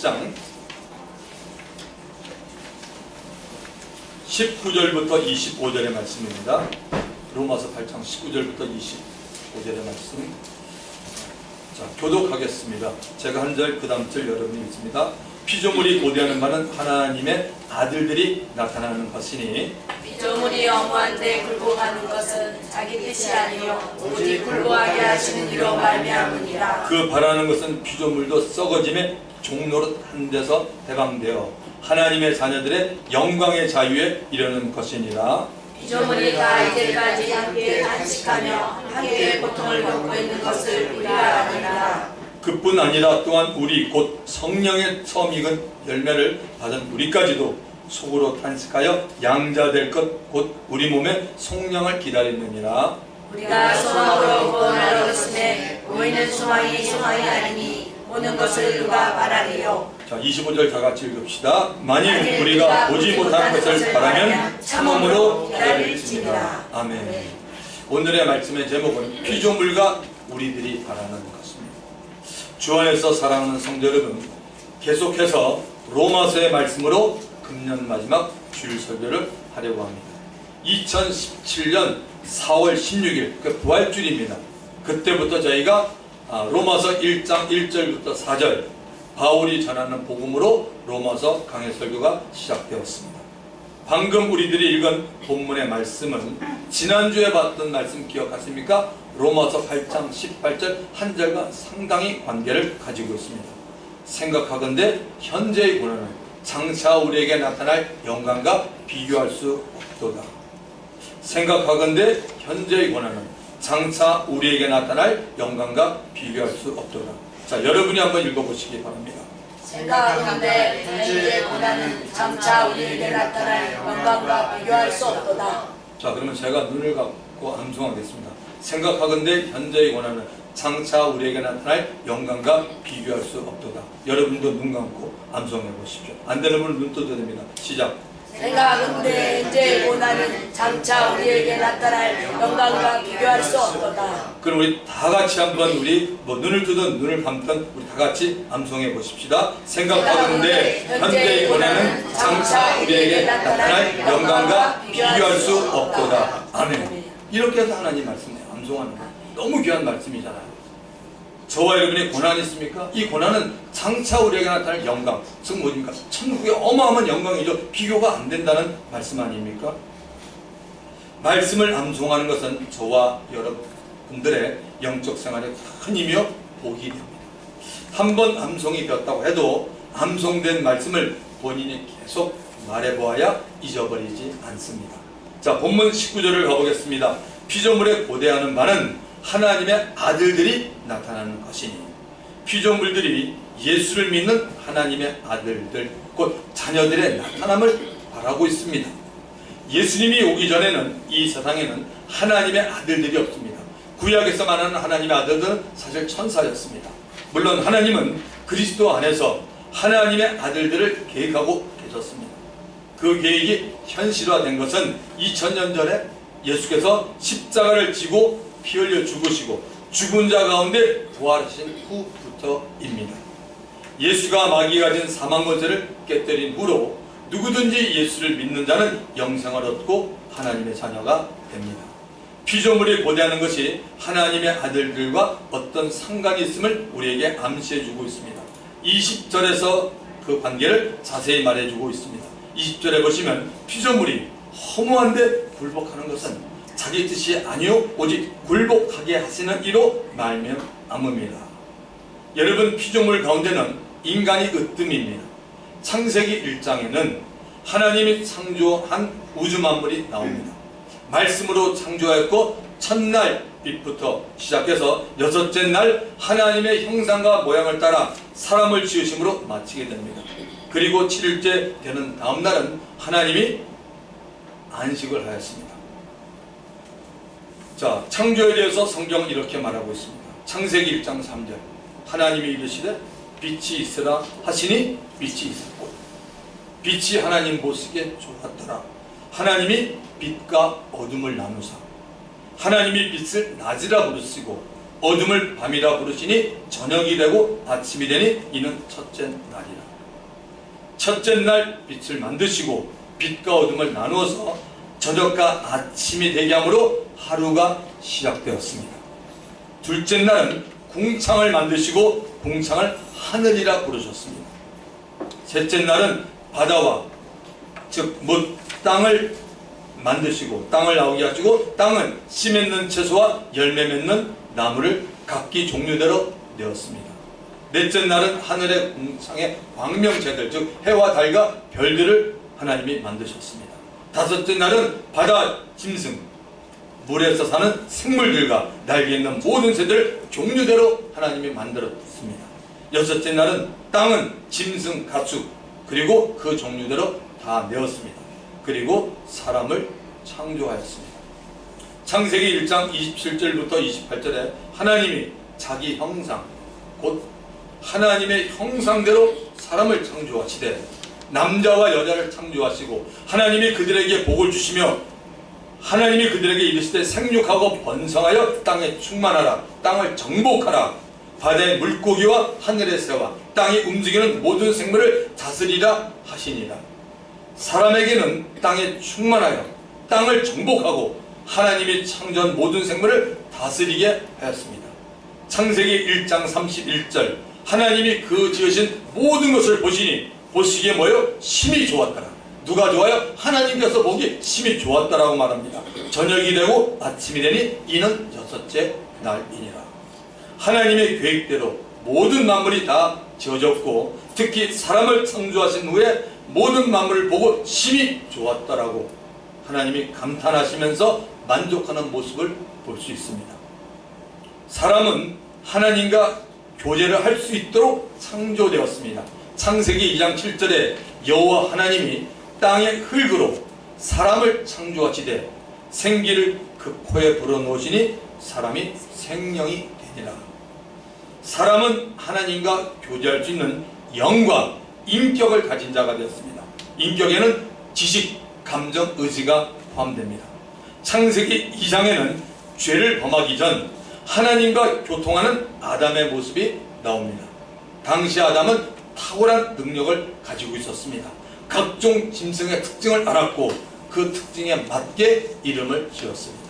8장 19절부터 25절의 말씀입니다. 로마서 8장 19절부터 25절의 말씀. 자, 교독하겠습니다. 제가 한 절, 그 다음 절 여러분이 읽습니다. 피조물이 고대하는 바는 하나님의 아들들이 나타나는 것이니, 피조물이 영원한데 굴복하는 것은 자기 뜻이 아니요 오직 굴복하게 하시는 이로 말미암으니라. 그 바라는 것은 피조물도 썩어짐의 종노릇 한 데서 해방되어 하나님의 자녀들의 영광의 자유에 이르는 것이니라. 피조물이 다 이제까지 함께 안식하며 함께 고통을 겪고 있는 것을 우리가 아니라. 그뿐 아니라 또한 우리 곧 성령의 처음 익은 열매를 받은 우리까지도 속으로 탄식하여 양자될 것 곧 우리 몸의 속량을 기다리느니라. 우리가 소망으로 구원을 얻었으되 보이는 소망이 소망이 아니니 오는 것을 누가 바라리요. 자, 25절 다 같이 읽읍시다. 만일 우리가 보지 못한 것을 바라면 참음으로 기다릴지니라. 아멘. 오늘의 말씀의 제목은 피조물과 우리들이 바라는 것입니다. 주 안에서 사랑하는 성도 여러분, 계속해서 로마서의 말씀으로 금년 마지막 주일 설교를 하려고 합니다. 2017년 4월 16일 그 부활주일입니다. 그때부터 저희가 로마서 1장 1절부터 4절 바울이 전하는 복음으로 로마서 강해 설교가 시작되었습니다. 방금 우리들이 읽은 본문의 말씀은 지난주에 봤던 말씀 기억하십니까? 로마서 8장 18절 한 절과 상당히 관계를 가지고 있습니다. 생각하건대 현재의 고난은 장차 우리에게 나타날 영광과 비교할 수 없도다. 생각하건대 현재의 고난은 장차 우리에게 나타날 영광과 비교할 수 없도다. 자, 여러분이 한번 읽어보시기 바랍니다. 생각하건대 현재의 고난은 장차 우리에게 나타날 영광과 비교할 수 없도다. 자, 그러면 제가 눈을 감고 암송하겠습니다. 생각하건대 현재의 고난은 장차 우리에게 나타날 영광과 비교할 수 없도다. 여러분도 눈 감고 암송해 보십시오. 안 되는 분은 눈 떠도 됩니다. 시작. 생각하건대 현재의 고난은 장차 우리에게 나타날 영광과 비교할 수 없도다. 그럼 우리 다 같이 한번 우리 눈을 뜨든 눈을 감든 우리 다 같이 암송해 보십시다. 생각하건대 현재의 고난은 장차 우리에게 나타날 영광과 비교할 수 없도다. 아멘. 이렇게 해서 하나님 말씀에 암송하는 거 너무 귀한 말씀이잖아요. 저와 여러분의 고난이 있습니까? 이 고난은 장차 우리에게 나타날 영광, 즉 뭐입니까? 천국의 어마어마한 영광이죠. 비교가 안 된다는 말씀 아닙니까? 말씀을 암송하는 것은 저와 여러분들의 영적 생활에 큰 힘이요 복이 됩니다. 한 번 암송이 되었다고 해도 암송된 말씀을 본인이 계속 말해보아야 잊어버리지 않습니다. 자, 본문 19절을 가보겠습니다. 피조물에 고대하는 바는 하나님의 아들들이 나타나는 것이니, 피조물들이 예수를 믿는 하나님의 아들들 곧 자녀들의 나타남을 바라고 있습니다. 예수님이 오기 전에는 이 세상에는 하나님의 아들들이 없습니다. 구약에서 말하는 하나님의 아들들은 사실 천사였습니다. 물론 하나님은 그리스도 안에서 하나님의 아들들을 계획하고 계셨습니다. 그 계획이 현실화된 것은 2000년 전에 예수께서 십자가를 지고 피 흘려 죽으시고 죽은 자 가운데 부활하신 후부터입니다. 예수가 마귀가 가진 사망 권세를 깨뜨린 후로 누구든지 예수를 믿는 자는 영생을 얻고 하나님의 자녀가 됩니다. 피조물이 고대하는 것이 하나님의 아들들과 어떤 상관이 있음을 우리에게 암시해주고 있습니다. 20절에서 그 관계를 자세히 말해주고 있습니다. 20절에 보시면 피조물이 허무한데 굴복하는 것은 자기 뜻이 아니요 오직 굴복하게 하시는 이로 말미암음이라. 여러분, 피조물 가운데는 인간이 으뜸입니다. 창세기 1장에는 하나님이 창조한 우주 만물이 나옵니다. 말씀으로 창조하였고 첫날 빛부터 시작해서 여섯째 날 하나님의 형상과 모양을 따라 사람을 지으심으로 마치게 됩니다. 그리고 7일째 되는 다음 날은 하나님이 안식을 하였습니다. 자, 창조에 대해서 성경은 이렇게 말하고 있습니다. 창세기 1장 3절 하나님이 이르시되 빛이 있으라 하시니 빛이 있었고 빛이 하나님 보시기에 좋았더라. 하나님이 빛과 어둠을 나누사 하나님이 빛을 낮이라 부르시고 어둠을 밤이라 부르시니 저녁이 되고 아침이 되니 이는 첫째 날이라. 첫째 날 빛을 만드시고 빛과 어둠을 나누어서 저녁과 아침이 되게 함으로 하루가 시작되었습니다. 둘째 날은 궁창을 만드시고 궁창을 하늘이라 부르셨습니다. 셋째 날은 바다와 즉 땅을 만드시고 땅을 나오게 하시고 땅은 씨 맺는 채소와 열매 맺는 나무를 각기 종류대로 내었습니다. 넷째 날은 하늘의 궁창의 광명체들 즉 해와 달과 별들을 하나님이 만드셨습니다. 다섯째 날은 바다 짐승 물에서 사는 생물들과 날개 있는 모든 새들을 종류대로 하나님이 만들었습니다. 여섯째 날은 땅은 짐승 가축 그리고 그 종류대로 다 내었습니다. 그리고 사람을 창조하였습니다. 창세기 1장 27절부터 28절에 하나님이 자기 형상 곧 하나님의 형상대로 사람을 창조하시되 남자와 여자를 창조하시고 하나님이 그들에게 복을 주시며 하나님이 그들에게 이르시되 생육하고 번성하여 땅에 충만하라 땅을 정복하라 바다의 물고기와 하늘의 새와 땅이 움직이는 모든 생물을 다스리라 하시니라. 사람에게는 땅에 충만하여 땅을 정복하고 하나님이 창조한 모든 생물을 다스리게 하였습니다. 창세기 1장 31절 하나님이 그 지으신 모든 것을 보시니 보시기에 뭐요? 심히 좋았더라. 누가 좋아요? 하나님께서 보기 심히 좋았다라고 말합니다. 저녁이 되고 아침이 되니 이는 여섯째 날이니라. 하나님의 계획대로 모든 만물이 다 지어졌고 특히 사람을 창조하신 후에 모든 만물을 보고 심히 좋았다라고 하나님이 감탄하시면서 만족하는 모습을 볼 수 있습니다. 사람은 하나님과 교제를 할 수 있도록 창조되었습니다. 창세기 2장 7절에 여호와 하나님이 땅의 흙으로 사람을 창조하시되 생기를 그 코에 불어넣으시니 사람이 생명이 되니라. 사람은 하나님과 교제할 수 있는 영과 인격을 가진 자가 되었습니다. 인격에는 지식, 감정, 의지가 포함됩니다. 창세기 2장에는 죄를 범하기 전 하나님과 교통하는 아담의 모습이 나옵니다. 당시 아담은 탁월한 능력을 가지고 있었습니다. 각종 짐승의 특징을 알았고 그 특징에 맞게 이름을 지었습니다.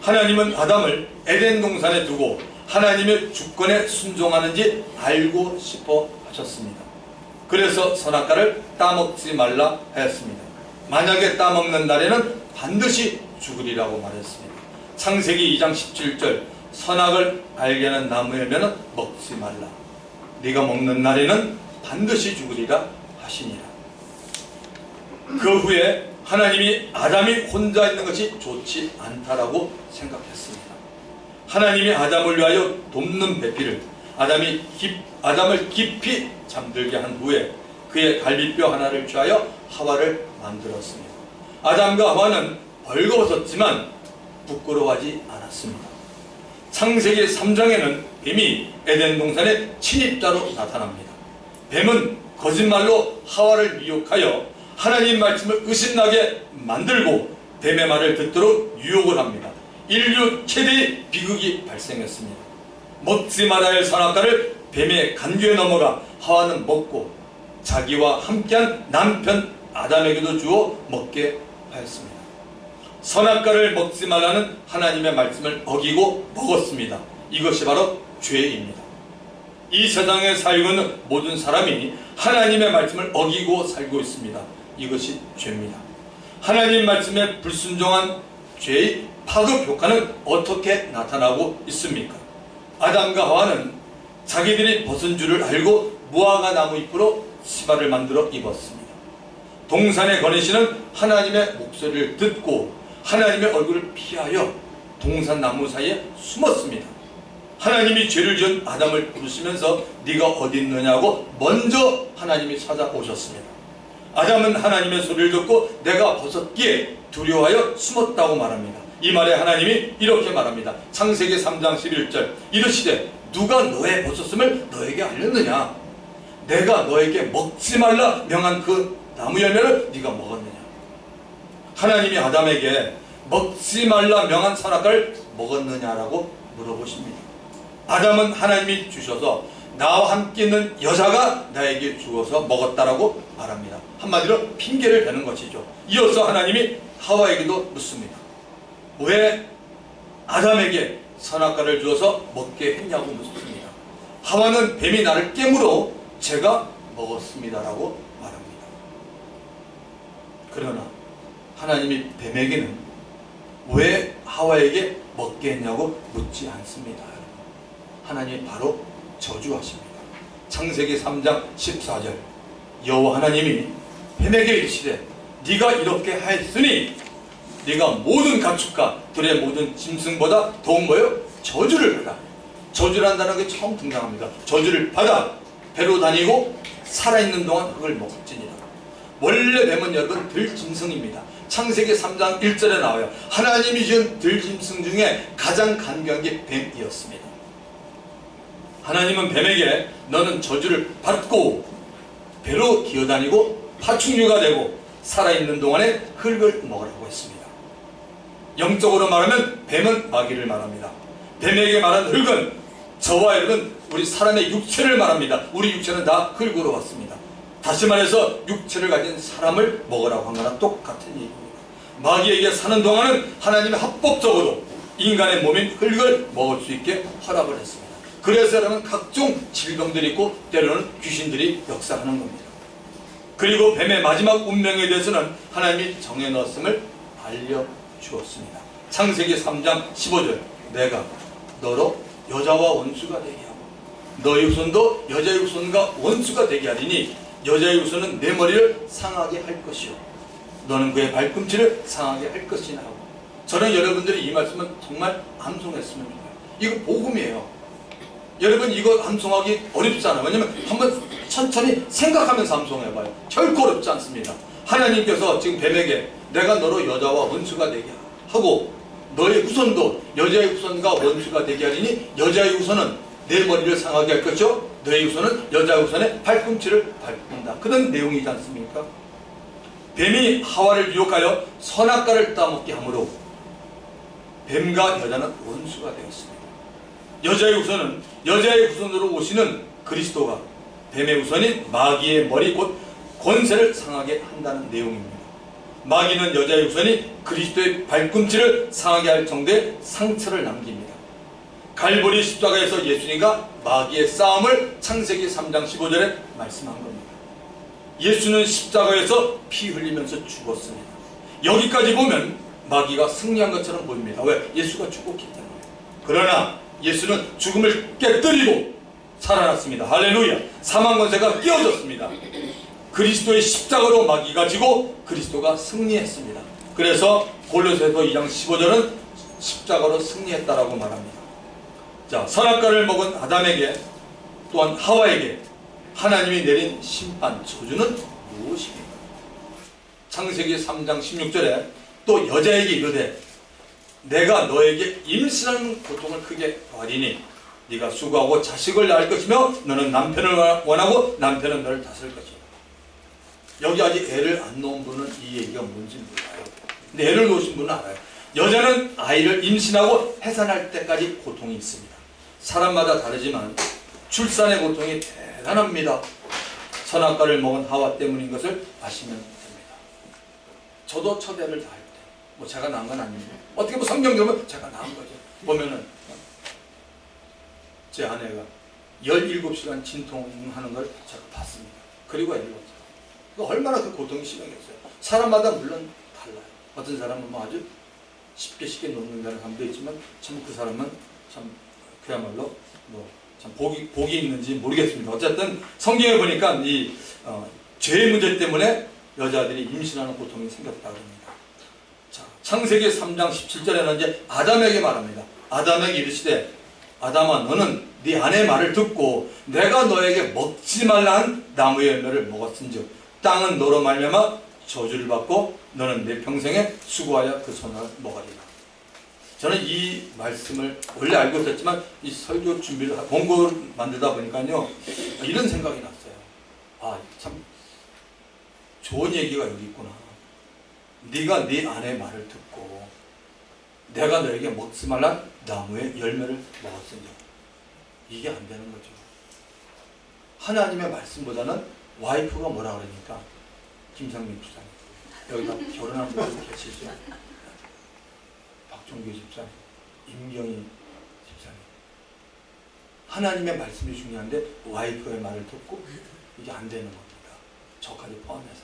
하나님은 아담을 에덴 동산에 두고 하나님의 주권에 순종하는지 알고 싶어 하셨습니다. 그래서 선악과를 따먹지 말라 하였습니다. 만약에 따먹는 날에는 반드시 죽으리라고 말했습니다. 창세기 2장 17절 선악을 알게 하는 나무 열매는 먹지 말라. 네가 먹는 날에는 반드시 죽으리라 하시니라. 그 후에 하나님이 아담이 혼자 있는 것이 좋지 않다라고 생각했습니다. 하나님이 아담을 위하여 돕는 배필을 아담을 깊이 잠들게 한 후에 그의 갈비뼈 하나를 취하여 하와를 만들었습니다. 아담과 하와는 벌거벗었지만 부끄러워하지 않았습니다. 창세기 3장에는 뱀이 에덴 동산의 침입자로 나타납니다. 뱀은 거짓말로 하와를 미혹하여 하나님 말씀을 의심나게 만들고 뱀의 말을 듣도록 유혹을 합니다. 인류 최대의 비극이 발생했습니다. 먹지 말아야 할 선악과를 뱀의 간교에 넘어가 하와는 먹고 자기와 함께한 남편 아담에게도 주어 먹게 하였습니다. 선악과를 먹지 말라는 하나님의 말씀을 어기고 먹었습니다. 이것이 바로 죄입니다. 이 세상에 살고 있는 모든 사람이 하나님의 말씀을 어기고 살고 있습니다. 이것이 죄입니다. 하나님 말씀에 불순종한 죄의 파급 효과는 어떻게 나타나고 있습니까? 아담과 하와는 자기들이 벗은 줄을 알고 무화과 나무 잎으로 치마를 만들어 입었습니다. 동산에 거니시는 하나님의 목소리를 듣고 하나님의 얼굴을 피하여 동산 나무 사이에 숨었습니다. 하나님이 죄를 지은 아담을 부르시면서 네가 어디 있느냐고 먼저 하나님이 찾아오셨습니다. 아담은 하나님의 소리를 듣고 내가 벗었기에 두려워하여 숨었다고 말합니다. 이 말에 하나님이 이렇게 말합니다. 창세기 3장 11절 이르시되 누가 너의 벗었음을 너에게 알렸느냐? 내가 너에게 먹지 말라 명한 그 나무 열매를 네가 먹었느냐? 하나님이 아담에게 먹지 말라 명한 선악과를 먹었느냐라고 물어보십니다. 아담은 하나님이 주셔서 나와 함께 있는 여자가 나에게 주어서 먹었다라고 말합니다. 한마디로 핑계를 대는 것이죠. 이어서 하나님이 하와에게도 묻습니다. 왜 아담에게 선악과를 주어서 먹게 했냐고 묻습니다. 하와는 뱀이 나를 깨물어 제가 먹었습니다라고 말합니다. 그러나 하나님이 뱀에게는 왜 하와에게 먹게 했냐고 묻지 않습니다. 하나님이 바로 저주하십니다. 창세기 3장 14절 여호와 하나님이 뱀에게 이르시되 네가 이렇게 하였으니 네가 모든 가축과 들의 모든 짐승보다 더욱 뭐요? 저주를 받아. 저주란다는 게 처음 등장합니다. 저주를 받아 배로 다니고 살아있는 동안 흙을 먹을지니라. 원래 뱀은 여러분 들짐승입니다. 창세기 3장 1절에 나와요. 하나님이 지은 들짐승 중에 가장 간교한 게 뱀이었습니다. 하나님은 뱀에게 너는 저주를 받고 배로 기어다니고 파충류가 되고 살아있는 동안에 흙을 먹으라고 했습니다. 영적으로 말하면 뱀은 마귀를 말합니다. 뱀에게 말한 흙은 저와 여러분 우리 사람의 육체를 말합니다. 우리 육체는 다 흙으로 왔습니다. 다시 말해서 육체를 가진 사람을 먹으라고 한 거나 똑같은 얘기입니다. 마귀에게 사는 동안은 하나님이 합법적으로 인간의 몸인 흙을 먹을 수 있게 허락을 했습니다. 그래서 여러분 각종 질병들이 있고 때로는 귀신들이 역사하는 겁니다. 그리고 뱀의 마지막 운명에 대해서는 하나님이 정해놓았음을 알려주었습니다. 창세기 3장 15절 내가 너로 여자와 원수가 되게 하고 너의 후손도 여자의 후손과 원수가 되게 하리니 여자의 후손은 내 머리를 상하게 할 것이요 너는 그의 발꿈치를 상하게 할 것이나 하고 저는 여러분들이 이 말씀은 정말 암송했으면 좋겠어요. 이거 복음이에요. 여러분 이거 암송하기 어렵잖아요. 왜냐면 한번 천천히 생각하면서 암송해봐요. 결코 어렵지 않습니다. 하나님께서 지금 뱀에게 내가 너로 여자와 원수가 되게 하고 너의 후손도 여자의 후손과 원수가 되게 하리니 여자의 후손은 내 머리를 상하게 할 것이요 너의 후손은 여자의 후손의 발꿈치를 밟는다. 그런 내용이지 않습니까? 뱀이 하와를 유혹하여 선악과를 따먹게 하므로 뱀과 여자는 원수가 되었습니다. 여자의 후손은 여자의 후손으로 오시는 그리스도가 뱀의 후손인 마귀의 머리 곧 권세를 상하게 한다는 내용입니다. 마귀는 여자의 후손이 그리스도의 발꿈치를 상하게 할 정도의 상처를 남깁니다. 갈보리 십자가에서 예수님과 마귀의 싸움을 창세기 3장 15절에 말씀한 겁니다. 예수는 십자가에서 피 흘리면서 죽었습니다. 여기까지 보면 마귀가 승리한 것처럼 보입니다. 왜? 예수가 죽었기 때문에. 그러나 예수는 죽음을 깨뜨리고 살아났습니다. 할렐루야. 사망 권세가 깨어졌습니다. 그리스도의 십자가로 마귀가 지고 그리스도가 승리했습니다. 그래서 골로새서 2장 15절은 십자가로 승리했다라고 말합니다. 자, 선악과를 먹은 아담에게 또한 하와에게 하나님이 내린 심판 저주는 무엇입니까? 창세기 3장 16절에 또 여자에게 이르되 내가 너에게 임신하는 고통을 크게 더하리니 네가 수고하고 자식을 낳을 것이며 너는 남편을 원하고 남편은 너를 다스릴 것이다. 여기 아직 애를 안 놓은 분은 이 얘기가 뭔지 몰라요. 근데 애를 놓으신 분은 알아요. 여자는 아이를 임신하고 해산할 때까지 고통이 있습니다. 사람마다 다르지만 출산의 고통이 대단합니다. 선악과를 먹은 하와 때문인 것을 아시면 됩니다. 저도 첫 애를 낳을 때 뭐 제가 낳은 건 아닙니다. 어떻게 뭐 성경 보면 제가 낳은 거죠. 보면은 제 아내가 17시간 진통하는 걸 제가 봤습니다. 그리고 애를 낳았어요. 얼마나 그 고통이 심하겠어요. 사람마다 물론 달라요. 어떤 사람은 뭐 아주 쉽게 놓는다는 사람도 있지만 참 그 사람은 참 그야말로 뭐 참 복이 있는지 모르겠습니다. 어쨌든 성경에 보니까 이 죄의 문제 때문에 여자들이 임신하는 고통이 생겼다고 합니다. 자, 창세기 3장 17절에는 이제 아담에게 말합니다. 아담에게 이르시되 아담아 너는 네 아내의 말을 듣고 내가 너에게 먹지 말라 한 나무의 열매를 먹었은즉 땅은 너로 말미암아 저주를 받고 너는 내 평생에 수고하여 그 선을 먹으리라. 저는 이 말씀을 원래 알고 있었지만 이 설교 준비를 원고를 만들다 보니까요 이런 생각이 났어요. 아 참 좋은 얘기가 여기 있구나. 네가 네 아내의 말을 듣고 내가 너에게 먹지 말란 나무의 열매를 먹었으니 이게 안 되는 거죠. 하나님의 말씀보다는 와이프가 뭐라 그러니까 김상민 집사님, 여기다 결혼한 분들 계시죠? 박종규 집사님, 임경희 집사님. 하나님의 말씀이 중요한데 와이프의 말을 듣고 이게 안 되는 겁니다. 저까지 포함해서.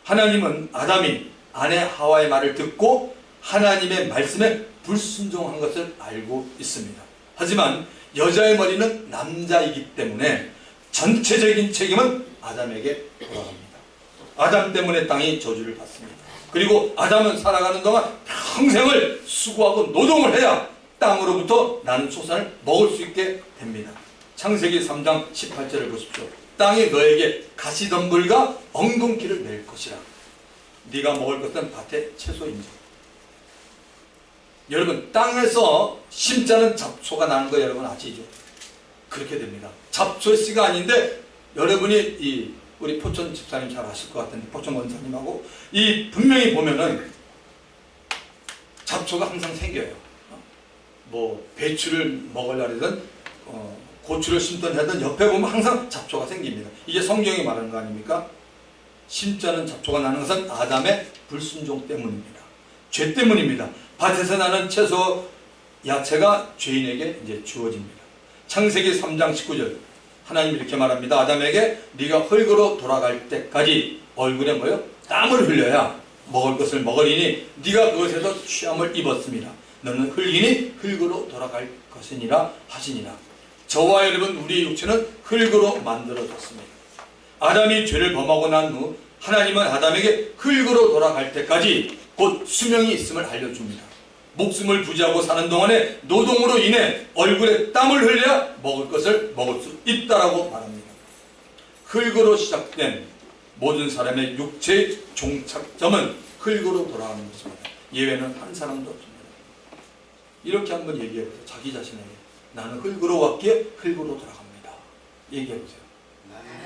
하나님은 아담이 아내 하와의 말을 듣고 하나님의 말씀에 불순종한 것을 알고 있습니다. 하지만 여자의 머리는 남자이기 때문에 전체적인 책임은 아담에게 돌아갑니다. 아담 때문에 땅이 저주를 받습니다. 그리고 아담은 살아가는 동안 평생을 수고하고 노동을 해야 땅으로부터 나는 소산을 먹을 수 있게 됩니다. 창세기 3장 18절을 보십시오. 땅이 너에게 가시덤불과 엉겅퀴를 낼 것이라. 네가 먹을 것은 밭의 채소인지. 여러분, 땅에서 심자는 잡초가 나는 거 여러분 아시죠? 그렇게 됩니다. 잡초 씨가 아닌데 여러분이 우리 포천 집사님 잘 아실 것 같은데, 포천 원사님하고 분명히 보면은 잡초가 항상 생겨요. 뭐 배추를 먹으려든 고추를 심든 하든 옆에 보면 항상 잡초가 생깁니다. 이게 성경이 말하는 거 아닙니까? 심자는 잡초가 나는 것은 아담의 불순종 때문입니다. 죄 때문입니다. 밭에서 나는 채소, 야채가 죄인에게 이제 주어집니다. 창세기 3장 19절 하나님이 이렇게 말합니다. 아담에게 네가 흙으로 돌아갈 때까지 얼굴에 뭐요? 땀을 흘려야 먹을 것을 먹으리니 네가 그것에서 취함을 입었습니다. 너는 흙이니 흙으로 돌아갈 것이니라 하시니라. 저와 여러분, 우리의 육체는 흙으로 만들어졌습니다. 아담이 죄를 범하고 난 후 하나님은 아담에게 흙으로 돌아갈 때까지 곧 수명이 있음을 알려줍니다. 목숨을 부지하고 사는 동안에 노동으로 인해 얼굴에 땀을 흘려야 먹을 것을 먹을 수 있다라고 말합니다. 흙으로 시작된 모든 사람의 육체의 종착점은 흙으로 돌아가는 것입니다. 예외는 한 사람도 없습니다. 이렇게 한번 얘기해보세요. 자기 자신에게. 나는 흙으로 왔기에 흙으로 돌아갑니다. 얘기해보세요.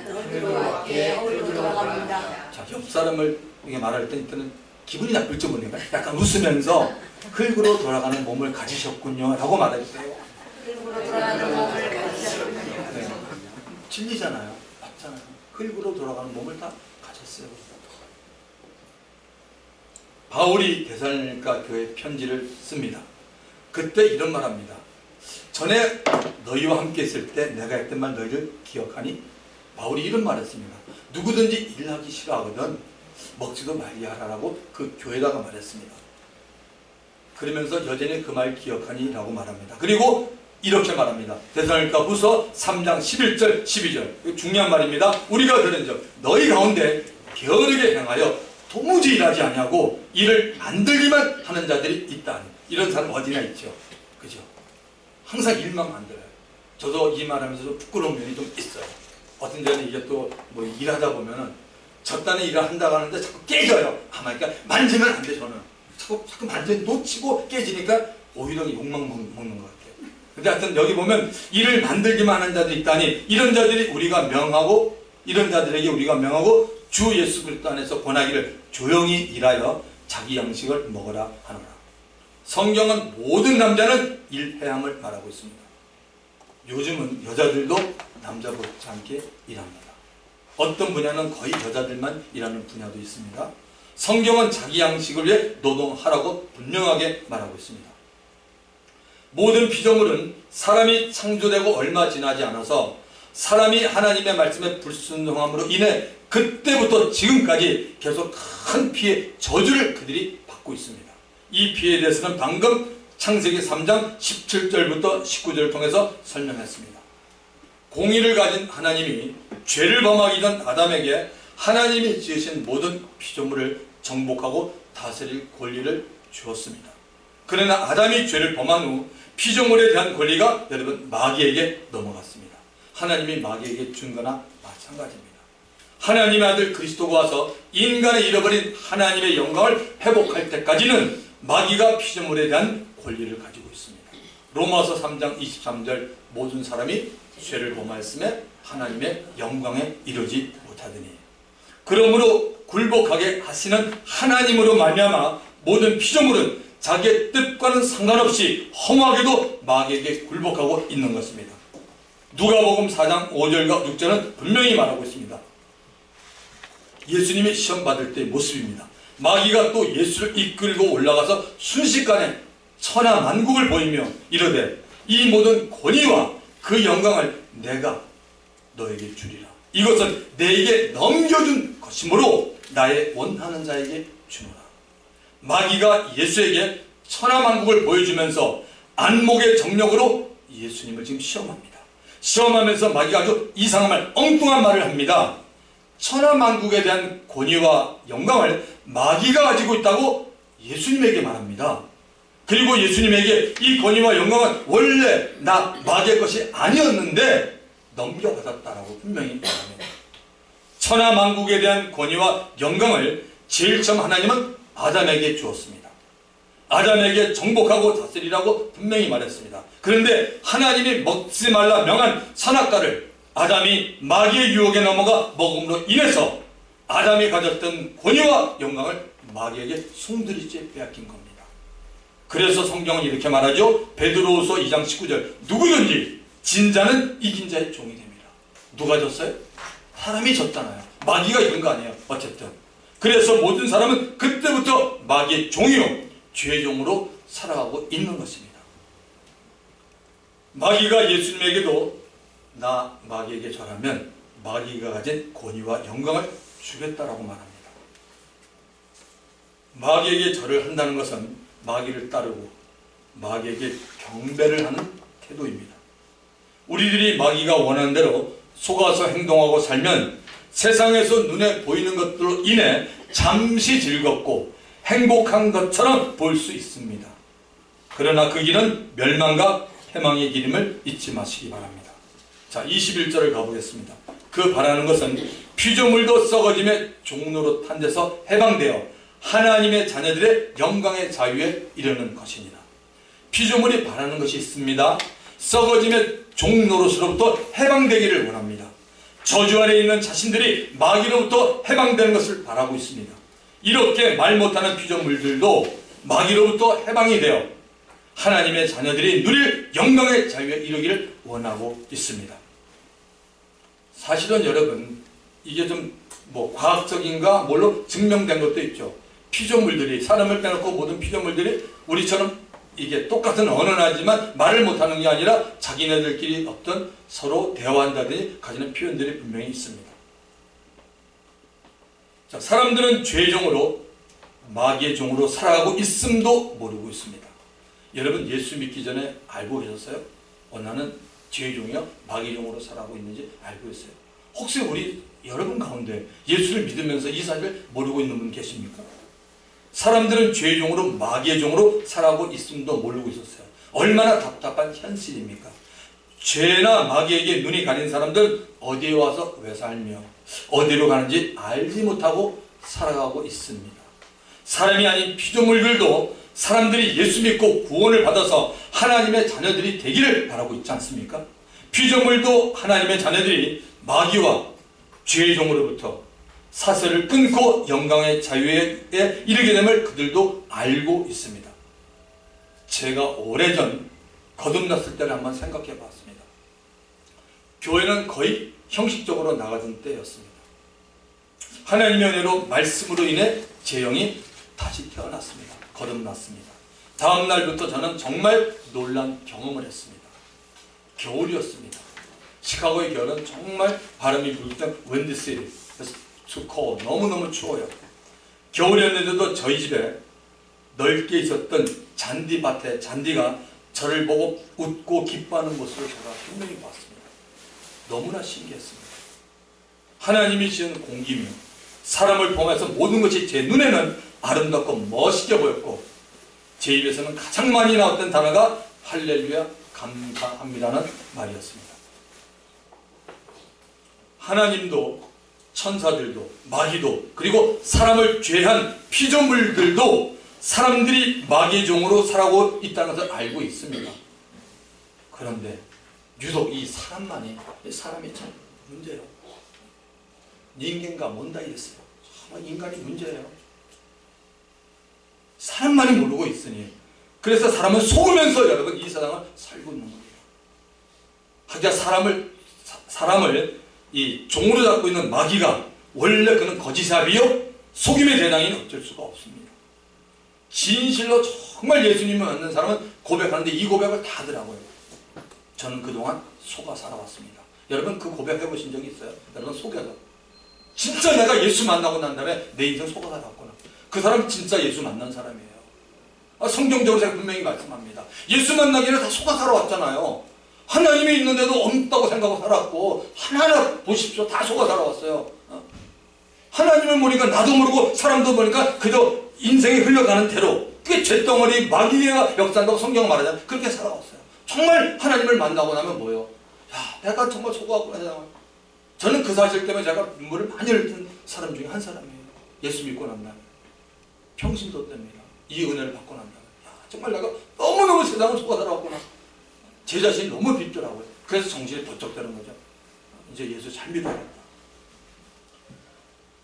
흙으로 왔기에 흙으로 돌아갑니다. 자, 옆 사람을 이게 말할 때 일단은 기분이 나쁠지 모르니까 약간 웃으면서 흙으로 돌아가는 몸을 가지셨군요 라고 말해주세요. 흙으로 돌아가는 몸을 가지셨군요. 네. 진리잖아요. 맞잖아요. 흙으로 돌아가는 몸을 다 가졌어요. 바울이 데살로니가 교회 편지를 씁니다. 그때 이런 말합니다. 전에 너희와 함께 있을 때 내가 했던 말 너희를 기억하니? 바울이 이런 말했습니다. 누구든지 일하기 싫어하거든 먹지도 말리하라고 그 교회다가 말했습니다. 그러면서 여전히 그 말 기억하니? 라고 말합니다. 그리고 이렇게 말합니다. 데살로니가 후서 3장 11절 12절 중요한 말입니다. 우리가 들은즉 너희 가운데 게으르게 행하여 도무지 일하지 아니하고 일을 만들기만 하는 자들이 있다니. 이런 사람 어디나 있죠. 그죠? 항상 일만 만들어요. 저도 이 말하면서 좀 부끄러운 면이 좀 있어요. 어떤 데는 이게 또 뭐 일하다 보면은 저딴에 일을 한다고 하는데 자꾸 깨져요. 그러니까 만지면 안 돼. 저는 자꾸 놓치고 깨지니까 오히려 욕망 먹는 것 같아요. 근데 하여튼 여기 보면 일을 만들기만 하는 자들이 있다니, 이런 자들이 우리가 명하고, 이런 자들에게 우리가 명하고 주 예수 그리스도 안에서 권하기를 조용히 일하여 자기 양식을 먹으라 하노라. 성경은 모든 남자는 일해함을 말하고 있습니다. 요즘은 여자들도 남자 못지 않게 일합니다. 어떤 분야는 거의 여자들만 일하는 분야도 있습니다. 성경은 자기 양식을 위해 노동하라고 분명하게 말하고 있습니다. 모든 피조물은 사람이 창조되고 얼마 지나지 않아서 사람이 하나님의 말씀에 불순종함으로 인해 그때부터 지금까지 계속 큰 피해, 저주를 그들이 받고 있습니다. 이 피해에 대해서는 방금 창세기 3장 17절부터 19절을 통해서 설명했습니다. 공의를 가진 하나님이 죄를 범하기 전 아담에게 하나님이 지으신 모든 피조물을 정복하고 다스릴 권리를 주었습니다. 그러나 아담이 죄를 범한 후 피조물에 대한 권리가 여러분 마귀에게 넘어갔습니다. 하나님이 마귀에게 준 거나 마찬가지입니다. 하나님의 아들 그리스도가 와서 인간의 잃어버린 하나님의 영광을 회복할 때까지는 마귀가 피조물에 대한 권리를 가지고 있습니다. 로마서 3장 23절 모든 사람이 죄를 범하였음에 하나님의 영광에 이르지 못하더니, 그러므로 굴복하게 하시는 하나님으로 말미암아 모든 피조물은 자기의 뜻과는 상관없이 허무하게도 마귀에게 굴복하고 있는 것입니다. 누가복음 4장 5절과 6절은 분명히 말하고 있습니다. 예수님이 시험 받을 때의 모습입니다. 마귀가 또 예수를 이끌고 올라가서 순식간에 천하만국을 보이며 이르되 이 모든 권위와 그 영광을 내가 너에게 주리라. 이것은 내게 넘겨준 것이므로 나의 원하는 자에게 주노라. 마귀가 예수에게 천하만국을 보여주면서 안목의 정력으로 예수님을 지금 시험합니다. 시험하면서 마귀가 아주 이상한 말, 엉뚱한 말을 합니다. 천하만국에 대한 권위와 영광을 마귀가 가지고 있다고 예수님에게 말합니다. 그리고 예수님에게 이 권위와 영광은 원래 나 마귀의 것이 아니었는데 넘겨받았다라고 분명히 말합니다. 천하만국에 대한 권위와 영광을 제일 처음 하나님은 아담에게 주었습니다. 아담에게 정복하고 다스리라고 분명히 말했습니다. 그런데 하나님이 먹지 말라 명한 선악과를 아담이 마귀의 유혹에 넘어가 먹음으로 인해서 아담이 가졌던 권위와 영광을 마귀에게 송두리째 빼앗긴 겁니다. 그래서 성경은 이렇게 말하죠. 베드로후서 2장 19절 누구든지 진 자는 이긴 자의 종이 됩니다. 누가 졌어요? 사람이 졌잖아요. 마귀가 이긴 거 아니에요. 어쨌든 그래서 모든 사람은 그때부터 마귀의 종이요 죄의 종으로 살아가고 있는 것입니다. 마귀가 예수님에게도 나 마귀에게 절하면 마귀가 가진 권위와 영광을 주겠다라고 말합니다. 마귀에게 절을 한다는 것은 마귀를 따르고 마귀에게 경배를 하는 태도입니다. 우리들이 마귀가 원하는 대로 속아서 행동하고 살면 세상에서 눈에 보이는 것들로 인해 잠시 즐겁고 행복한 것처럼 보일 수 있습니다. 그러나 그 길은 멸망과 패망의 길임을 잊지 마시기 바랍니다. 자, 21절을 가보겠습니다. 그 바라는 것은 피조물도 썩어짐의 종로로 탄 데서 해방되어 하나님의 자녀들의 영광의 자유에 이르는 것이니라. 피조물이 바라는 것이 있습니다. 썩어짐의 종노릇으로부터 해방되기를 원합니다. 저주 아래 있는 자신들이 마귀로부터 해방되는 것을 바라고 있습니다. 이렇게 말 못하는 피조물들도 마귀로부터 해방이 되어 하나님의 자녀들이 누릴 영광의 자유에 이르기를 원하고 있습니다. 사실은 여러분 이게 좀 과학적인가 뭘로 증명된 것도 있죠. 피조물들이 사람을 빼놓고 모든 피조물들이 우리처럼 이게 똑같은 언어나지만 말을 못하는 게 아니라 자기네들끼리 어떤 서로 대화한다든지 가지는 표현들이 분명히 있습니다. 자, 사람들은 죄의 종으로 마귀의 종으로 살아가고 있음도 모르고 있습니다. 여러분 예수 믿기 전에 알고 계셨어요? 나는 죄의 종이요 마귀의 종으로 살아가고 있는지 알고 있어요? 혹시 우리 여러분 가운데 예수를 믿으면서 이 사실을 모르고 있는 분 계십니까? 사람들은 죄의 종으로 마귀의 종으로 살아가고 있음도 모르고 있었어요. 얼마나 답답한 현실입니까? 죄나 마귀에게 눈이 가린 사람들은 어디에 와서 왜 살며 어디로 가는지 알지 못하고 살아가고 있습니다. 사람이 아닌 피조물들도 사람들이 예수 믿고 구원을 받아서 하나님의 자녀들이 되기를 바라고 있지 않습니까? 피조물도 하나님의 자녀들이 마귀와 죄의 종으로부터 사슬을 끊고 영광의 자유에 이르게 됨을 그들도 알고 있습니다. 제가 오래전 거듭났을 때를 한번 생각해 봤습니다. 교회는 거의 형식적으로 나가던 때였습니다. 하나님의 은혜로 말씀으로 인해 제 영이 다시 태어났습니다. 거듭났습니다. 다음 날부터 저는 정말 놀란 경험을 했습니다. 겨울이었습니다. 시카고의 겨울은 정말 바람이 불 때 윈디시리 춥고 너무너무 추워요. 겨울이었는데도 저희 집에 넓게 있었던 잔디밭에 잔디가 저를 보고 웃고 기뻐하는 모습을 제가 분명히 봤습니다. 너무나 신기했습니다. 하나님이 지은 공기며 사람을 보면서 모든 것이 제 눈에는 아름답고 멋있게 보였고 제 입에서는 가장 많이 나왔던 단어가 할렐루야 감사합니다는 말이었습니다. 하나님도 천사들도 마귀도 그리고 사람을 죄한 피조물들도 사람들이 마귀의 종으로 살아가고 있다는 것을 알고 있습니다. 그런데 유독 이 사람이 참 문제예요. 인간과 뭔다 이랬어요. 정말 인간이 문제예요. 사람만이 모르고 있으니, 그래서 사람은 속으면서 여러분 이 세상을 살고 있는 거예요. 하기야 사람을 이 종으로 잡고 있는 마귀가 원래 그는 거짓삽이요 속임의 대장이니 어쩔 수가 없습니다. 진실로 정말 예수님을 만난 사람은 고백하는데 이 고백을 다 하더라고요. 저는 그동안 속아 살아왔습니다. 여러분 그 고백해 보신 적이 있어요? 여러분 속여서 진짜 내가 예수 만나고 난 다음에 내 인생 속아 살아왔구나. 그 사람이 진짜 예수 만난 사람이에요. 성경적으로 제가 분명히 말씀합니다. 예수 만나기 전에 다 속아 살아왔잖아요. 하나님이 있는데도 없다고 생각하고 살았고, 하나하나 보십시오. 다 속아 살아왔어요. 하나님을 모르니까 나도 모르고 사람도 모르니까 그저 인생이 흘러가는 대로, 그게 잿덩어리 마귀가 역사한다고 성경 말하잖아요. 그렇게 살아왔어요. 정말 하나님을 만나고 나면 뭐예요? 야, 내가 정말 속아왔구나 세상을. 저는 그 사실 때문에 제가 눈물을 많이 흘린 사람 중에 한 사람이에요. 예수 믿고 난 다음에 평신도 때입니다. 이 은혜를 받고 난 다음에 정말 내가 너무너무 세상을 속아 살아왔구나. 제 자신이 너무 빗더라고요. 그래서 정신이 번쩍 드는 거죠. 이제 예수 잘 믿어야겠다.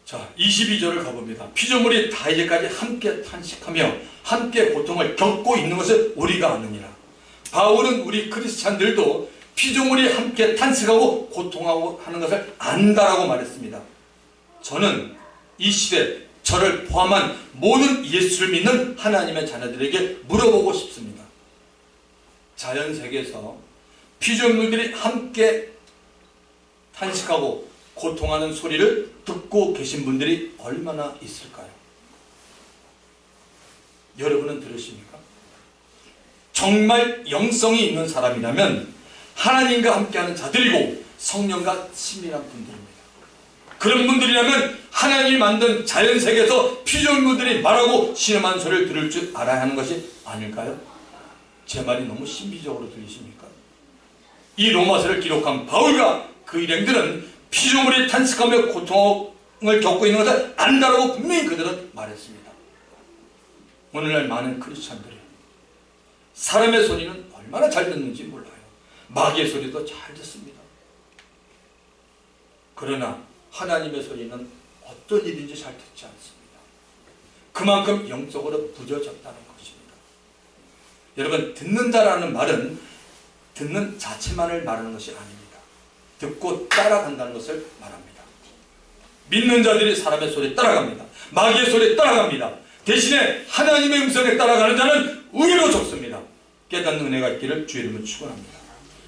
자, 22절을 가봅니다. 피조물이 다 이제까지 함께 탄식하며 함께 고통을 겪고 있는 것을 우리가 아느니라. 바울은 우리 크리스찬들도 피조물이 함께 탄식하고 고통하고 하는 것을 안다라고 말했습니다. 저는 이 시대 저를 포함한 모든 예수를 믿는 하나님의 자녀들에게 물어보고 싶습니다. 자연세계에서 피조물들이 함께 탄식하고 고통하는 소리를 듣고 계신 분들이 얼마나 있을까요? 여러분은 들으십니까? 정말 영성이 있는 사람이라면 하나님과 함께하는 자들이고 성령과 친밀한 분들입니다. 그런 분들이라면 하나님이 만든 자연세계에서 피조물들이 말하고 신음한 소리를 들을 줄 알아야 하는 것이 아닐까요? 제 말이 너무 신비적으로 들리십니까? 이 로마서를 기록한 바울과 그 일행들은 피조물이 탄식하며 고통을 겪고 있는 것을 안다라고 분명히 그들은 말했습니다. 오늘날 많은 크리스찬들이 사람의 소리는 얼마나 잘 듣는지 몰라요. 마귀의 소리도 잘 듣습니다. 그러나 하나님의 소리는 어떤 일인지 잘 듣지 않습니다. 그만큼 영적으로 부져졌다는 것입니다. 여러분, 듣는다라는 말은 듣는 자체만을 말하는 것이 아닙니다. 듣고 따라간다는 것을 말합니다. 믿는 자들이 사람의 소리에 따라갑니다. 마귀의 소리에 따라갑니다. 대신에 하나님의 음성에 따라가는 자는 의로 적습니다. 깨닫는 은혜가 있기를 주의 이름으로 축원합니다.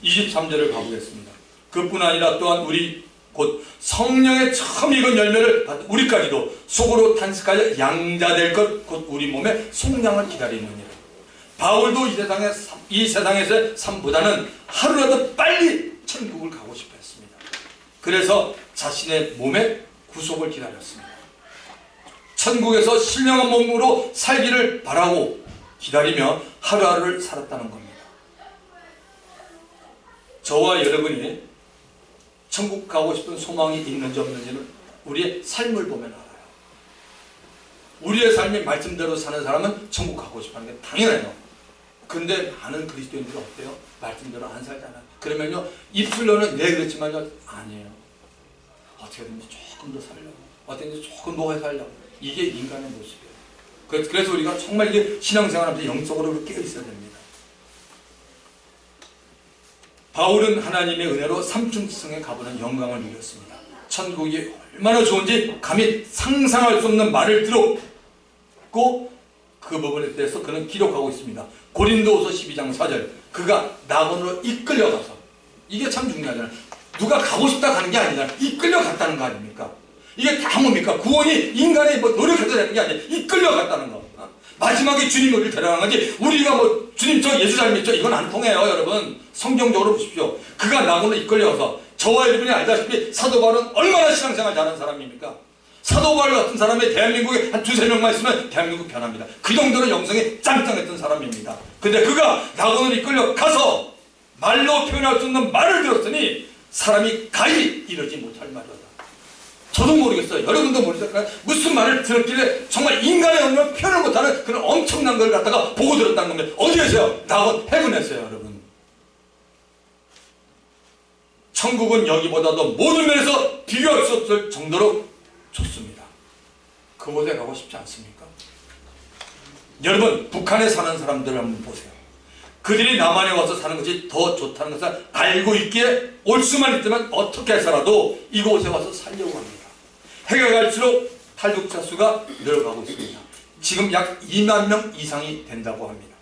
23절을 가보겠습니다. 그뿐 아니라 또한 우리 곧 성령의 처음 익은 열매를 받은 우리까지도 속으로 탄식하여 양자될 것 곧 우리 몸의 속량을 기다리느니라. 바울도 이 세상에서의 삶보다는 하루라도 빨리 천국을 가고 싶어 했습니다. 그래서 자신의 몸의 구속을 기다렸습니다. 천국에서 신령한 몸으로 살기를 바라고 기다리며 하루하루를 살았다는 겁니다. 저와 여러분이 천국 가고 싶은 소망이 있는지 없는지는 우리의 삶을 보면 알아요. 우리의 삶이 말씀대로 사는 사람은 천국 가고 싶어하는 게 당연해요. 근데 많은 그리스도인들은 어때요? 말씀대로 안 살잖아요. 그러면요, 입술로는 네 그렇지만요, 아니에요. 어떻게든지 조금 더 살려고, 어떻게든지 조금 더 살려고. 이게 인간의 모습이에요. 그래서 우리가 정말 이게 신앙생활하면서 영적으로 깨어 있어야 됩니다. 바울은 하나님의 은혜로 삼층성에 가보는 영광을 누렸습니다. 천국이 얼마나 좋은지 감히 상상할 수 없는 말을 들었고 그 부분에 대해서 그는 기록하고 있습니다. 고린도후서 12장 4절, 그가 낙원으로 이끌려가서, 이게 참 중요하잖아요. 누가 가고 싶다 가는 게 아니라 이끌려갔다는 거 아닙니까? 이게 다 뭡니까? 구원이 인간이 뭐 노력해서 되는 게 아니에요. 이끌려갔다는 거. 마지막에 주님 우리를 데려간 거지, 우리가 뭐 주님 저 예수 잘 믿죠, 이건 안 통해요. 여러분 성경적으로 보십시오. 그가 낙원으로 이끌려가서, 저와 여러분이 알다시피 사도 바울은 얼마나 신앙생활 잘하는 사람입니까? 사도 바울 같은 사람이 대한민국에 한 두세 명만 있으면 대한민국 변합니다. 그 정도로 영성이 짱짱했던 사람입니다. 근데 그가 낙원으로 이끌려가서 말로 표현할 수 없는 말을 들었으니 사람이 가히 이러지 못할 말이다. 저도 모르겠어요. 여러분도 모르겠어요. 무슨 말을 들었길래 정말 인간의 언어로 표현을 못하는 그런 엄청난 걸 갖다가 보고 들었다는 겁니다. 어디에서요? 낙원 해군에서요, 여러분. 천국은 여기보다도 모든 면에서 비교할 수 없을 정도로 좋습니다. 그곳에 가고 싶지 않습니까? 여러분, 북한에 사는 사람들 한번 보세요. 그들이 남한에 와서 사는 것이 더 좋다는 것을 알고 있기에 올 수만 있다면 어떻게 해서라도 이곳에 와서 살려고 합니다. 해가 갈수록 탈북자 수가 늘어가고 있습니다. 지금 약 2만 명 이상이 된다고 합니다.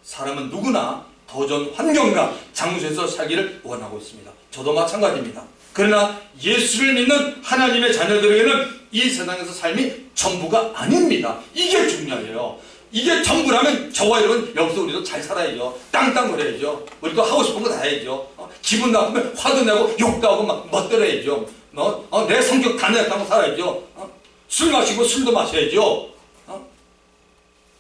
사람은 누구나 더 좋은 환경과 장소에서 살기를 원하고 있습니다. 저도 마찬가지입니다. 그러나 예수를 믿는 하나님의 자녀들에게는 이 세상에서 삶이 전부가 아닙니다. 이게 중요해요. 이게 전부라면 저와 여러분 여기서 우리도 잘 살아야죠. 땅땅거려야죠. 우리도 하고 싶은 거 다 해야죠. 기분 나쁘면 화도 내고 욕도 하고 막 멋들어야죠. 내 성격 다 내다고 살아야죠. 술 마시고 술도 마셔야죠.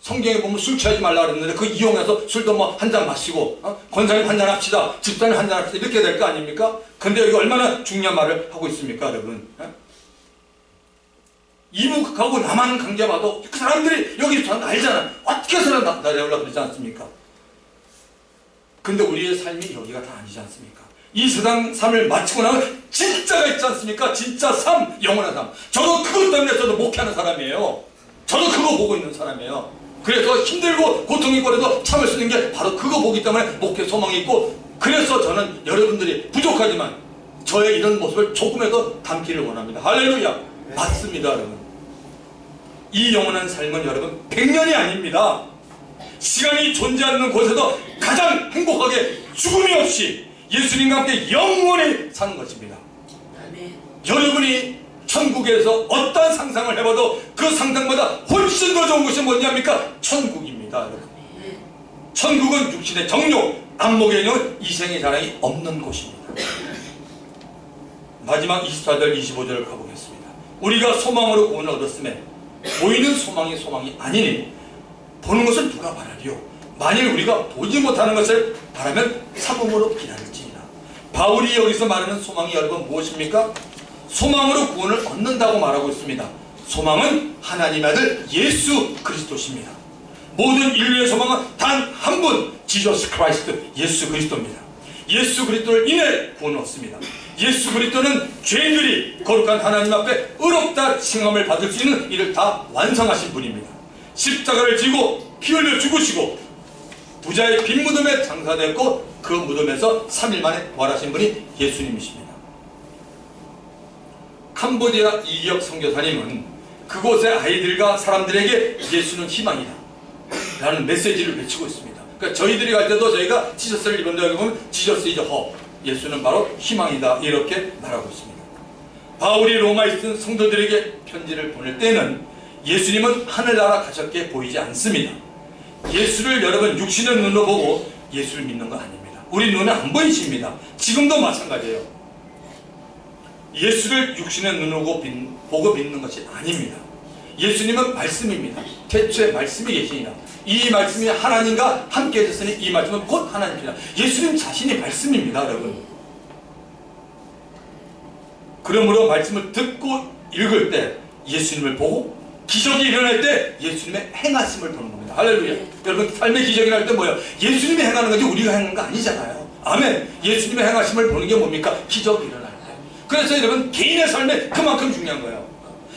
성경에 보면 술 취하지 말라 그랬는데 그 이용해서 술도 뭐 한 잔 마시고 권사님 한 잔 합시다. 집사님 한 잔 합시다. 이렇게 될 거 아닙니까? 근데 여기 얼마나 중요한 말을 하고 있습니까, 여러분? 이북하고 남한 관계 봐도 그 사람들이 여기 전 알잖아. 어떻게 해서는 나를 연락 그러지 않습니까? 근데 우리의 삶이 여기가 다 아니지 않습니까? 이 세상 삶을 마치고 나면 진짜가 있지 않습니까? 진짜 삶, 영원한 삶. 저도 그것 때문에 저도 목회하는 사람이에요. 저도 그거 보고 있는 사람이에요. 그래서 힘들고 고통이 있고라도 참을 수 있는 게 바로 그거 보기 때문에 목회 소망이 있고, 그래서 저는 여러분들이 부족하지만 저의 이런 모습을 조금이라도 담기를 원합니다. 할렐루야. 맞습니다, 여러분. 이 영원한 삶은 여러분 100년이 아닙니다. 시간이 존재하는 곳에서 가장 행복하게 죽음이 없이 예수님과 함께 영원히 사는 것입니다. 아멘. 여러분이 천국에서 어떤 상상을 해봐도 그 상상보다 훨씬 더 좋은 것이 뭐냐입니까? 천국입니다, 여러분. 천국은 육신의 정욕, 안목의 영혼, 이생의 자랑이 없는 곳입니다. 마지막 24절 25절을 가보겠습니다. 우리가 소망으로 구원을 얻었음에 보이는 소망이 아니니 보는 것을 누가 바라리요? 만일 우리가 보지 못하는 것을 바라면 참음으로 기다릴지니라. 바울이 여기서 말하는 소망이 여러분 무엇입니까? 소망으로 구원을 얻는다고 말하고 있습니다. 소망은 하나님의 아들 예수 그리스도십니다. 모든 인류의 소망은 단 한 분, 지저스 크라이스트, 예수 그리스도입니다. 예수 그리스도를 인해 구원을 얻습니다. 예수 그리스도는 죄인들이 거룩한 하나님 앞에 의롭다 칭함을 받을 수 있는 일을 다 완성하신 분입니다. 십자가를 지고 피 흘려 죽으시고 부자의 빈 무덤에 장사됐고 그 무덤에서 3일 만에 부활하신 분이 예수님이십니다. 캄보디아 이기혁 선교사님은 그곳의 아이들과 사람들에게 예수는 희망이다 라는 메시지를 외치고 있습니다. 그러니까 저희들이 갈 때도 저희가 지저스를 입은데 여기 보면 지저스 이즈 허, 예수는 바로 희망이다 이렇게 말하고 있습니다. 바울이 로마에 있던 성도들에게 편지를 보낼 때는 예수님은 하늘나라 가셨게 보이지 않습니다. 예수를 여러분 육신의 눈으로 보고 예수를 믿는 거 아닙니다. 우리 눈에 안 보이십니다. 지금도 마찬가지예요. 예수를 육신의 눈으로 보고 믿는 것이 아닙니다. 예수님은 말씀입니다. 태초에 말씀이 계시니라. 이 말씀이 하나님과 함께 해졌으니 이 말씀은 곧 하나님이다. 예수님 자신이 말씀입니다, 여러분. 그러므로 말씀을 듣고 읽을 때 예수님을 보고 기적이 일어날 때 예수님의 행하심을 보는 겁니다. 할렐루야. 여러분 삶의 기적이 날 때 뭐예요? 예수님이 행하는 거지 우리가 행하는 거 아니잖아요. 아멘. 예수님의 행하심을 보는 게 뭡니까? 기적이 일어날 때. 그래서 여러분 개인의 삶에 그만큼 중요한 거예요.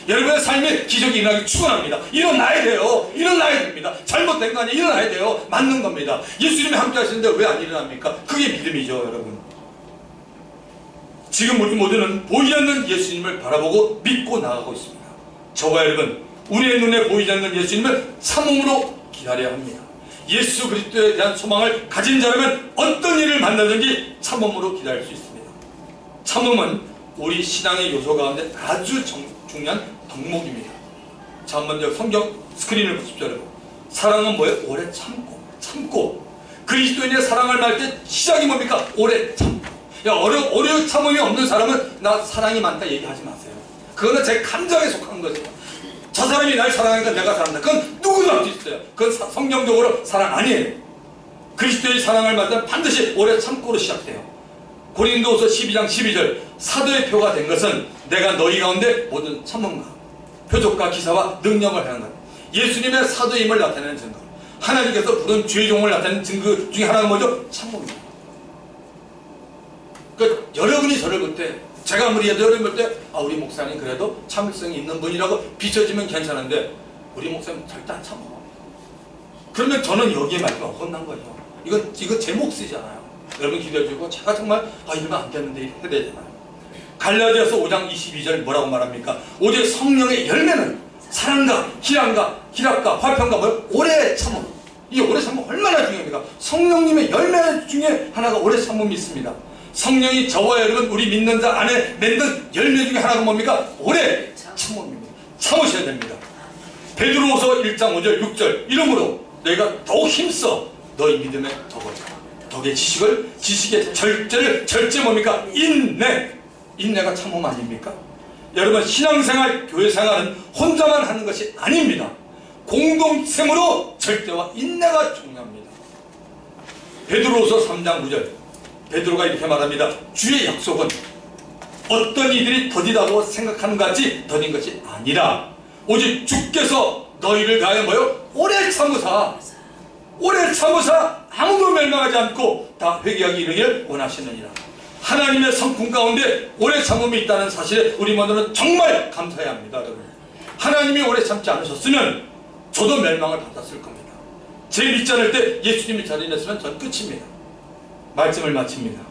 여러분의 삶에 기적이 일어나기 축원합니다. 일어나야 돼요. 일어나야 됩니다. 잘못된 거 아니에요. 일어나야 돼요. 맞는 겁니다. 예수님이 함께 하시는데 왜 안 일어납니까? 그게 믿음이죠, 여러분. 지금 우리 모두는 보이지 않는 예수님을 바라보고 믿고 나가고 있습니다. 저와 여러분, 우리의 눈에 보이지 않는 예수님을 참음으로 기다려야 합니다. 예수 그리스도에 대한 소망을 가진 자라면 어떤 일을 만나든지 참음으로 기다릴 수 있습니다. 참음은 우리 신앙의 요소 가운데 아주 중요한 덕목입니다. 자, 먼저 성경 스크린을 보십시오, 여러분. 사랑은 뭐예요? 오래 참고. 그리스도인의 사랑을 말 때 시작이 뭡니까? 오래 참고. 야, 오래 참음이 없는 사람은 나 사랑이 많다 얘기하지 마세요. 그거는 제 감정에 속한 거죠. 저 사람이 날 사랑하니까 내가 사랑한다. 그건 누구도 할 수 있어요. 그건 성경적으로 사랑 아니에요. 그리스도의 사랑을 말 때는 반드시 오래 참고로 시작돼요. 고린도후서 12장 12절 사도의 표가 된 것은 내가 너희 가운데 모든 참음과 표적과 기사와 능력을 하는 것, 예수님의 사도임을 나타내는 증거, 하나님께서 부른 죄종을 나타내는 증거 중에 하나가 뭐죠? 참음입니다. 그러니까 여러분이 저를 볼 때, 제가 아무리 해도 여러분 볼 때 우리 목사님 그래도 참을성이 있는 분이라고 비춰지면 괜찮은데 우리 목사님 절대 안 참어. 그러면 저는 여기에 말씀 어긋난 거죠. 이거 제 몫이잖아요. 여러분 기도해주고 제가 정말 이러면 안 되는데 해야 되잖아요. 갈라디아서 5장 22절 뭐라고 말합니까? 오직 성령의 열매는 사랑과 희락과 화평과 오래 참음. 이 오래 참음 얼마나 중요합니까? 성령님의 열매 중에 하나가 오래 참음이 있습니다. 성령이 저와 여러분 우리 믿는 자 안에 맺는 열매 중에 하나가 뭡니까? 오래 참음입니다. 참으셔야 됩니다. 베드로후서 1장 5절 6절 이러므로 너희가 더욱 힘써 너희 믿음의 덕의 지식의 절제 뭡니까? 인내가 참음 아닙니까? 여러분 신앙생활 교회생활은 혼자만 하는 것이 아닙니다. 공동체로 절제와 인내가 중요합니다. 베드로후서 3장 9절 베드로가 이렇게 말합니다. 주의 약속은 어떤 이들이 더디다고 생각하는 것 같이 더딘 것이 아니라 오직 주께서 너희를 가하여 오래 참으사 아무도 멸망하지 않고 다 회개하기 이르기를 원하시느니라. 하나님의 성품 가운데 오래 참음이 있다는 사실에 우리 모두는 정말 감사해야 합니다. 여러분, 하나님이 오래 참지 않으셨으면 저도 멸망을 받았을 겁니다. 제 믿지 않을 때 예수님이 자리냈으면 전 끝입니다. 말씀을 마칩니다.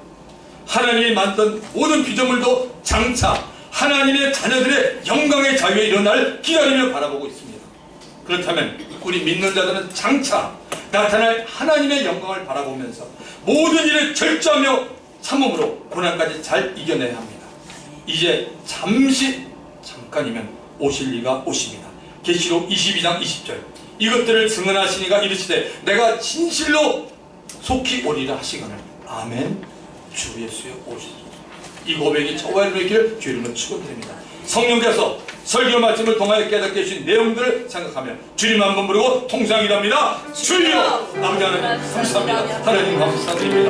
하나님이 만든 모든 피조물도 장차 하나님의 자녀들의 영광의 자유에 일어날 기다리며 바라보고 있습니다. 그렇다면 우리 믿는 자들은 장차 나타날 하나님의 영광을 바라보면서 모든 일에 절제하며 참음으로 고난까지 잘 이겨내야 합니다. 이제 잠깐이면 오실 이가 오십니다. 계시록 22장 20절 이것들을 증언하시니가 이르시되 내가 진실로 속히 오리라 하시거늘 아멘. 주 예수의 오시소서. 이 고백이 저와 여러분의 길 주 이름으로 축원드립니다. 성령께서 설교 말씀을 통하여 깨닫게 해주신 내용들을 생각하며 주님 한번 부르고 통상이랍니다. 주여! 아버지 하나님 감사합니다. 하나님 감사드립니다.